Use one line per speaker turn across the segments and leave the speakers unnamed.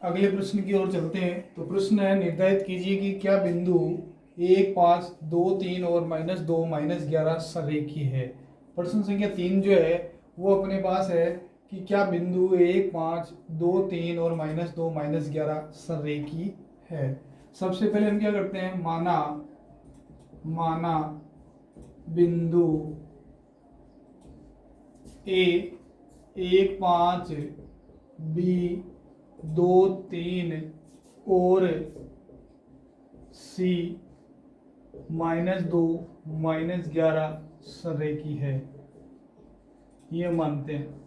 अगले प्रश्न की ओर चलते हैं। तो प्रश्न है, निर्धारित कीजिए कि क्या बिंदु 1, 5, 2, 3 और -2, -11 संरेखीय है। प्रश्न संख्या 3 जो है वो अपने पास है कि क्या बिंदु 1, 5, 2, 3 और -2, -11 संरेखीय है। सबसे पहले हम क्या करते हैं, माना बिंदु ए 1, 5, बी 2, 3 और सी -2, -11 संरेखी है। ये मानते हैं।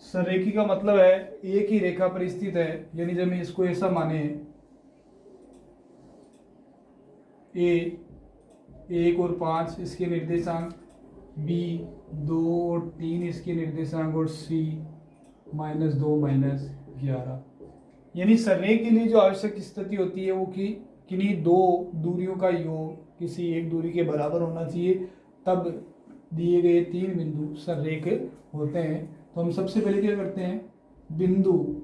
संरेखी का मतलब है एक ही रेखा पर स्थित है, यानी जब मैं इसको ऐसा माने ए 1 और 5 इसके निर्देशांक, बी 2 और 3 इसके निर्देशांक और सी -2, -11, यानी संरेख के लिए जो आवश्यक स्थिति होती है वो कि किन्हीं दो दूरियों का योग किसी एक दूरी के बराबर होना चाहिए, तब दिए गए तीन बिंदु संरेख होते हैं। तो हम सबसे पहले क्या करते हैं, बिंदु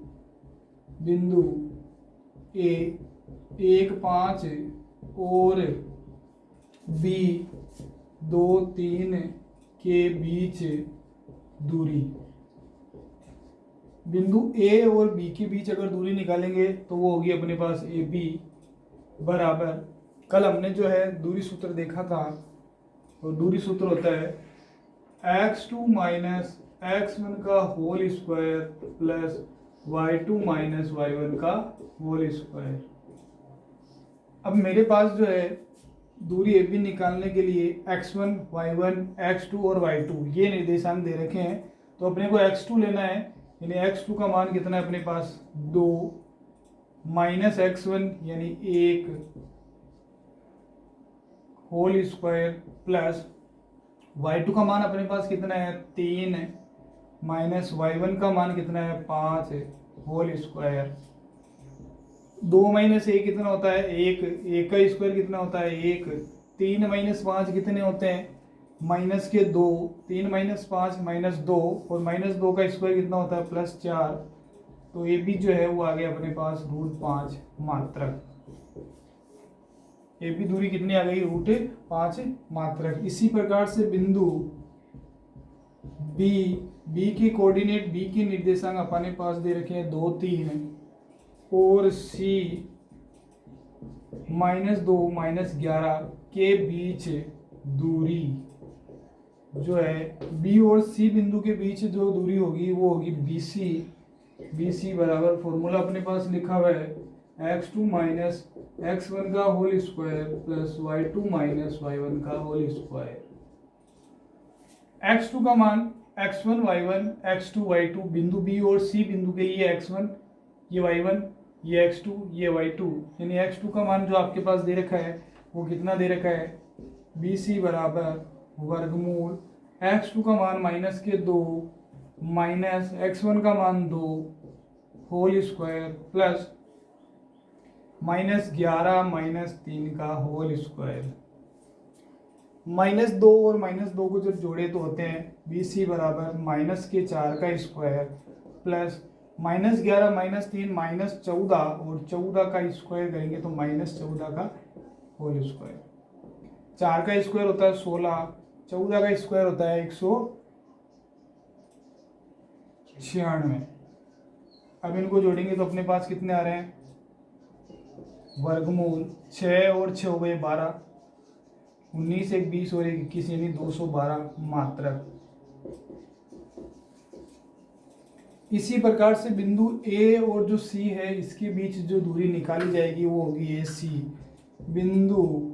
ए 1, 5 और बी 2, 3 के बीच दूरी, बिंदु ए और बी के बीच अगर दूरी निकालेंगे तो वो होगी अपने पास ए बी बराबर, कल हमने जो है दूरी सूत्र देखा था, तो दूरी सूत्र होता है x2 माइनस x1 का whole square plus y2 minus y1 का होल स्क्वायर। अब मेरे पास जो है दूरी ए बी निकालने के लिए x1, y1, x2 और y2 ये निर्देशांक दे रखे हैं। तो अपने को x2 लेना है, यानी x2 का मान कितना है अपने पास 2, माइनस x1 यानी 1 होल स्क्वायर प्लस y2 का मान अपने पास कितना है 3, माइनस y1 का मान कितना है 5 होल स्क्वायर। 2 माइनस 1 कितना होता है 1, 1 का स्क्वायर कितना होता है 1, 3 माइनस 5 कितने होते हैं -2, 3 माइनस 5 -2 और -2 का स्क्वायर कितना होता है +4। तो ये भी जो है वो आ गया अपने पास √5 मात्रक। ये भी दूरी कितनी आ गई √5 मात्रक। इसी प्रकार से बिंदु बी के कोऑर्डिनेट, बी के निर्देशांक अपने पास दे रखे हैं 2, 3 और सी -2, -11 के बीच दूरी जो है बी और सी बिंदु के बीच जो दूरी होगी वो होगी BC बराबर, फॉर्मूला अपने पास लिखा हुआ है x2 माइनस x1 का whole square plus y2 minus y1 का होल स्क्वायर। x2 का मान x1, y1, x2, y2, बिंदु बी और सी बिंदु के लिए x1 ये y1 ये x2 ये y2, यानी x2 का मान जो आपके पास दे रखा है वो कितना दे रखा है BC बराबर वर्गमूल x2 का मान -2 माइनस x1 का मान 2 होल स्क्वायर प्लस -11 -3 का होल स्क्वायर। -2 और -2 को जब जोड़े तो होते हैं BC बराबर -4 का स्क्वायर प्लस -11 -3 -14 और 14 का स्क्वायर करेंगे तो -14 का होल स्क्वायर। 4 का स्क्वायर होता है 16, 14 का स्क्वायर होता है 196। अब इनको जोड़ेंगे तो अपने पास कितने आ रहे हैं, वर्गमूल 6 और 6 हो गए 12, 19 एक 20 और 1 21 यानी 212 मात्रक। इसी प्रकार से बिंदु ए और जो सी है इसके बीच जो दूरी निकाली जाएगी वो होगी AC। बिंदु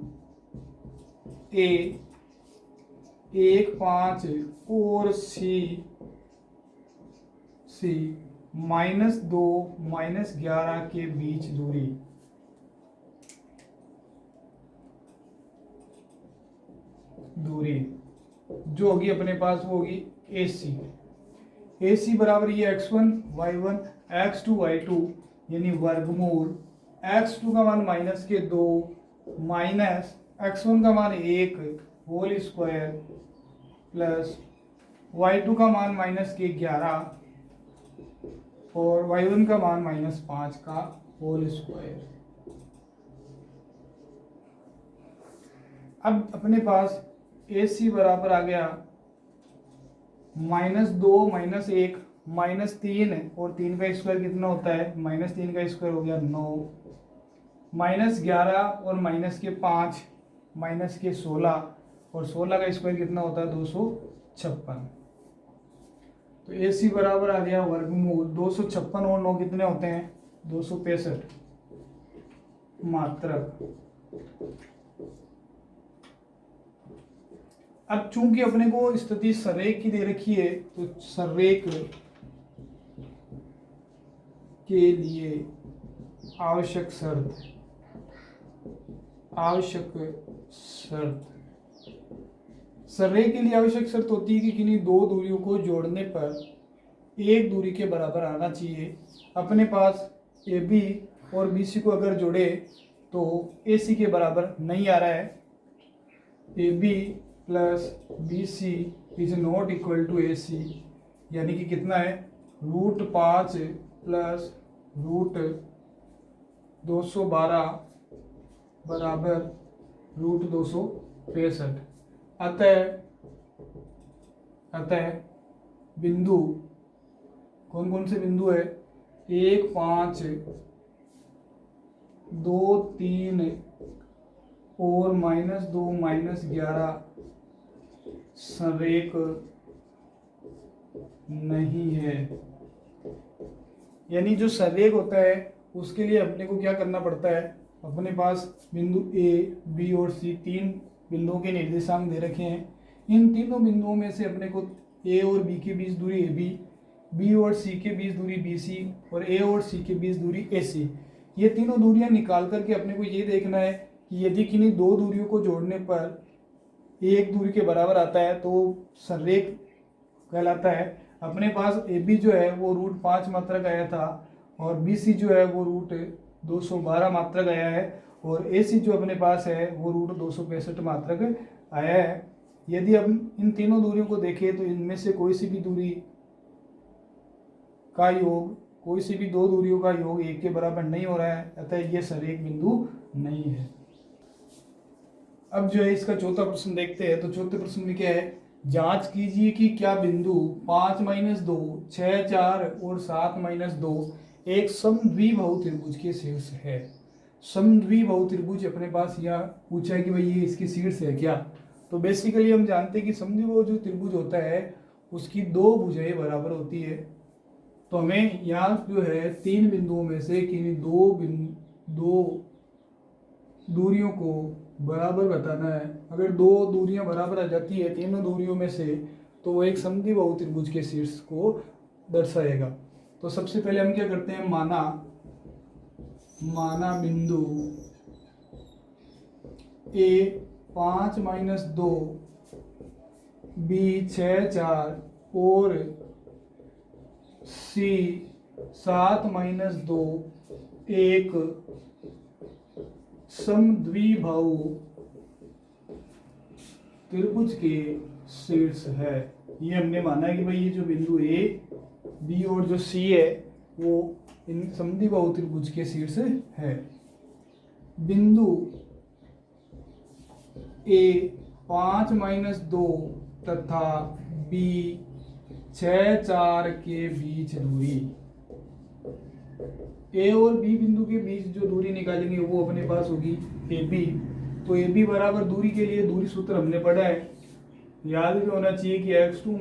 ए 1, 5 और सी -2 -11 के बीच दूरी जो होगी अपने पास वो होगी AC बराबर ये x1 y1 x2 y2 यानी वर्गमूल x2 का मान -2 माइनस x1 का मान 1 होल स्क्वायर प्लस y2 का मान -11 और y1 का मान -5 का होल स्क्वायर। अब अपने पास AC बराबर आ गया -2 -1 -3 और 3 का स्क्वायर कितना होता है, -3 का स्क्वायर हो गया 9, -11 और -5 -16 और 16 का स्क्वायर कितना होता है 256। तो AC बराबर आ गया वर्गमूल 256 और 9 कितने होते हैं 265 मात्रक। अब चूंकि अपने को स्थिति संरेख की दे रखी है तो संरेख के लिए आवश्यक शर्त संरेख के लिए आवश्यक शर्त होती है कि किन्हीं दो दूरियों को जोड़ने पर एक दूरी के बराबर आना चाहिए। अपने पास AB और BC को अगर जोड़े तो AC के बराबर नहीं आ रहा है। AB plus BC is not equal to AC, यानी कि कितना है √5 प्लस √212 बराबर √265। अतः बिंदु कौन कौन से बिंदु है 1, 5, 2, 3 और -2 -11 संरेख नहीं है। यानी जो संरेख होता है उसके लिए अपने को क्या करना पड़ता है, अपने पास बिंदु A, B और C तीन बिंदुओं के निर्देशांक दे रखे हैं। इन तीनों बिंदुओं में से अपने को A और B के बीच दूरी AB, B और C के बीच दूरी BC और A और C के बीच दूरी AC, ये तीनों दूरियां निकाल करके अपने को ये देखना है कि यदि किन्हीं दो दूरियों को जोड़ने पर एक दूरी के बराबर आता है तो संरेख कहलाता है। अपने पास AB जो है वो √5 मात्रक आया था और BC जो है वो √212 मात्रक आया है और AC जो अपने पास है वो √265 मात्रक आया है। यदि हम इन तीनों दूरियों को देखें तो इनमें से कोई सी भी दूरी का योग, कोई सी भी दो दूरियों का योग एक के बराबर नहीं हो रहा है, अतः ये संरेख बिंदु नहीं है। अब जो है इसका चौथा प्रश्न देखते हैं। तो चौथे प्रश्न में क्या है, जांच कीजिए कि क्या बिंदु 5 - 2, 6, 4 और 7 - 2 एक समद्विबाहु त्रिभुज के शीर्ष है। समद्विबाहु त्रिभुज अपने पास यहाँ पूछा है कि भाई ये इसके शीर्ष है क्या। तो बेसिकली हम जानते हैं कि समद्विबाहु जो त्रिभुज होता है उसकी दो भुजाएं बराबर होती है। तो हमें यहाँ जो है तीन बिंदुओं में से किन्हीं दो दूरियों को बराबर बताना है। अगर दो दूरियां बराबर आ जाती है तीनों दूरियों में से तो वो एक समद्विबाहु त्रिभुज के शीर्ष को दर्शाएगा। तो सबसे पहले हम क्या करते हैं, माना बिंदु A 5 - 2, B 6, 4 और C 7 - 2 एक समद्विबाहु त्रिभुज के शीर्ष है। ये हमने माना है कि भाई ये जो बिंदु A, B और जो C है वो इन समद्विबाहु त्रिभुज के शीर्ष है। बिंदु A 5 - 2 तथा B 6, 4 के बीच दूरी, A और B बिंदु के बीच जो दूरी निकालेंगे वो अपने पास होगी AB। तो AB बराबर दूरी के लिए दूरी सूत्र हमने पढ़ा है, याद भी होना चाहिए कि x2 -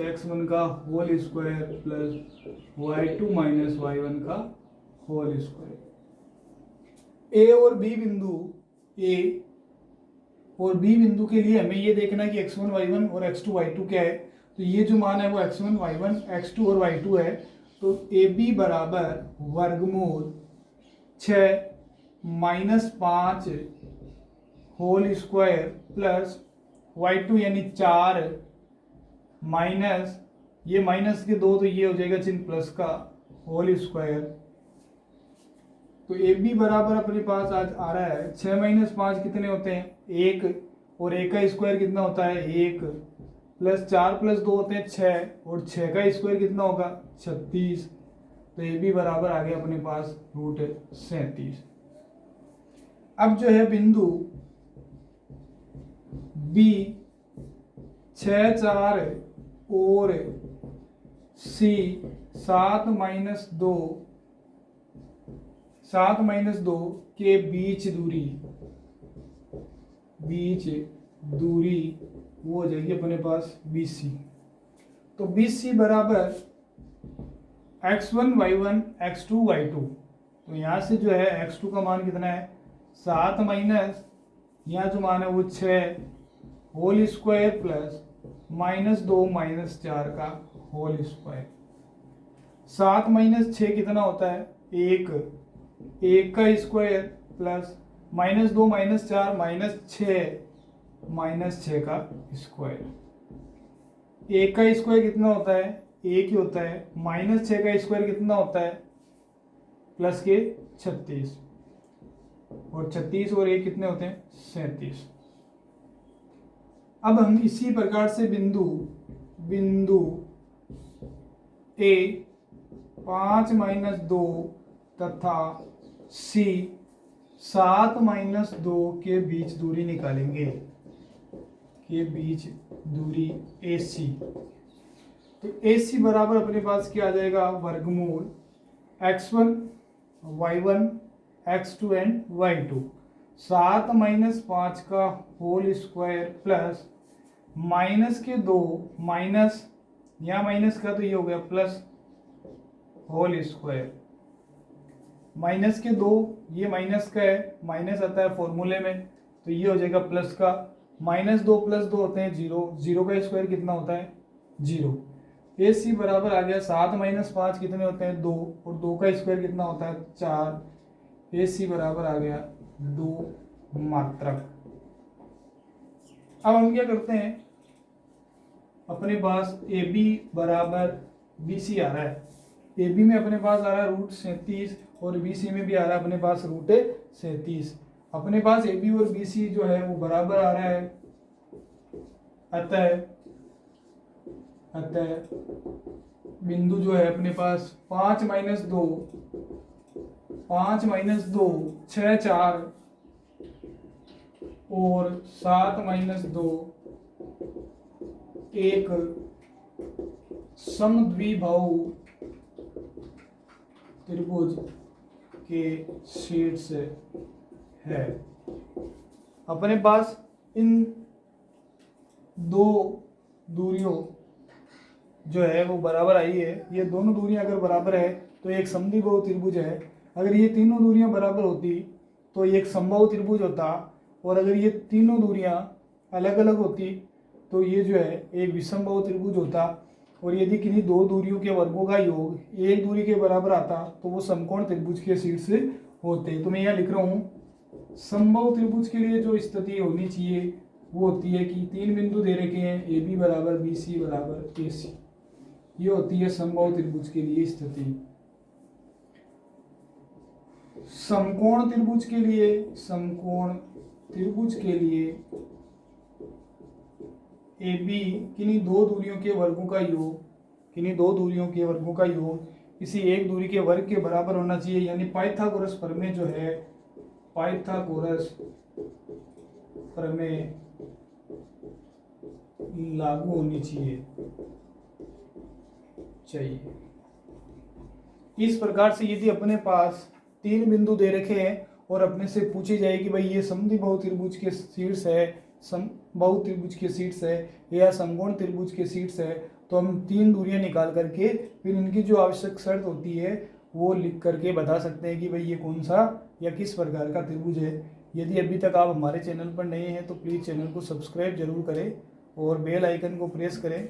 x1 का whole square plus y2 - y1 का होल स्क्वायर। A और B बिंदु के लिए हमें ये देखना है कि x1 y1 और x2 y2 क्या है। तो ये जो मान है वो x1 y1 x2 और y2 है। तो AB बराबर वर्गमूल 6 - 5 होल स्क्वायर प्लस y2 यानी 4 माइनस ये माइनस के 2 तो ये हो जाएगा चिन्ह प्लस का होल स्क्वायर। तो AB बराबर अपने पास आज आ रहा है 6 - 5 कितने होते हैं 1 और 1 का स्क्वायर कितना होता है 1 प्लस 4 + 2 होते हैं 6 और 6 का स्क्वायर कितना होगा 36। तो तो ए बी बराबर आ गया अपने पास √37। अब जो है बिंदु बी 6 4 और सी 7-2 के बीच दूरी वो हो जाएगी अपने पास BC। तो BC बराबर x1 y1 x2 y2। तो यहाँ से जो है x2 का मान कितना है 7 माइनस यहाँ जो मान है वो 6 होल स्क्वायर प्लस -2 -4 का होल स्क्वायर। 7 - 6 कितना होता है 1 का स्क्वायर प्लस -2 -4 -6 का स्क्वायर। 1 का स्क्वायर कितना होता है 1 ही होता है। -6 का स्क्वायर कितना होता है प्लस के 36 और 36 और 1 कितने होते हैं 37। अब हम इसी प्रकार से बिंदु A 5 - 2 तथा C 7 - 2 के बीच दूरी निकालेंगे, के बीच दूरी AC। तो AC बराबर अपने पास क्या आ जाएगा वर्गमूल x1 y1 x2 and y2। 7 - 5 का होल स्क्वायर प्लस -2 माइनस यहाँ माइनस का तो ये हो गया प्लस होल स्क्वायर -2 ये माइनस का है, माइनस आता है फॉर्मूले में तो ये हो जाएगा प्लस का। -2 + 2 होते हैं 0, 0 का स्क्वायर कितना होता है 0। AC बराबर आ गया 7 - 5 कितने होते हैं 2 और 2 का स्क्वायर कितना होता है 4। AC बराबर आ गया 2 मात्रक। अब हम क्या करते हैं अपने पास AB बराबर BC आ रहा है। AB में अपने पास आ रहा है √37 और BC में भी आ रहा है अपने पास √37। अपने पास AB और BC जो है वो बराबर आ रहा है। अतः बिंदु जो है अपने पास 5 - 2 6 4 और 7 - 2 एक समद्विबाहु त्रिभुज के शीर्ष है। अपने पास इन दो दूरियों जो है वो बराबर आई है। ये दोनों दूरियां अगर बराबर है तो एक समद्विबाहु त्रिभुज है। अगर ये तीनों दूरियां बराबर होती तो ये एक समबाहु त्रिभुज होता, और अगर ये तीनों दूरियां अलग अलग होती तो ये जो है एक विषमबाहु त्रिभुज होता। और यदि किन्हीं दो दूरियों के वर्गों का योग एक दूरी के बराबर आता तो वो समकोण त्रिभुज के शीर्ष होते। तो मैं यहाँ लिख रहा हूँ समबाहु त्रिभुज के लिए जो स्थिति होनी चाहिए वो होती है कि तीन बिंदु दे रखे हैं AB बराबर BC बराबर AC। ये होती है समबाहु त्रिभुज के लिए स्थिति। समकोण त्रिभुज के लिए AB किन्हीं दो दूरियों के वर्गों का योग किसी एक दूरी के वर्ग के बराबर होना चाहिए। यानी पाइथागोरस प्रमेय जो है लागू होनी चाहिए। इस प्रकार से यदि अपने पास तीन बिंदु दे रखे हैं और अपने से पूछी जाए कि भाई ये समद्विबाहु त्रिभुज के शीर्ष है, समबाहु त्रिभुज के शीर्ष है या समकोण त्रिभुज के शीर्ष है, तो हम तीन दूरियां निकाल करके फिर इनकी जो आवश्यक शर्त होती है वो लिख करके बता सकते हैं कि भाई ये कौन सा या किस प्रकार का त्रिभुज है। यदि अभी तक आप हमारे चैनल पर नए हैं तो प्लीज़ चैनल को सब्सक्राइब जरूर करें और बेल आइकन को प्रेस करें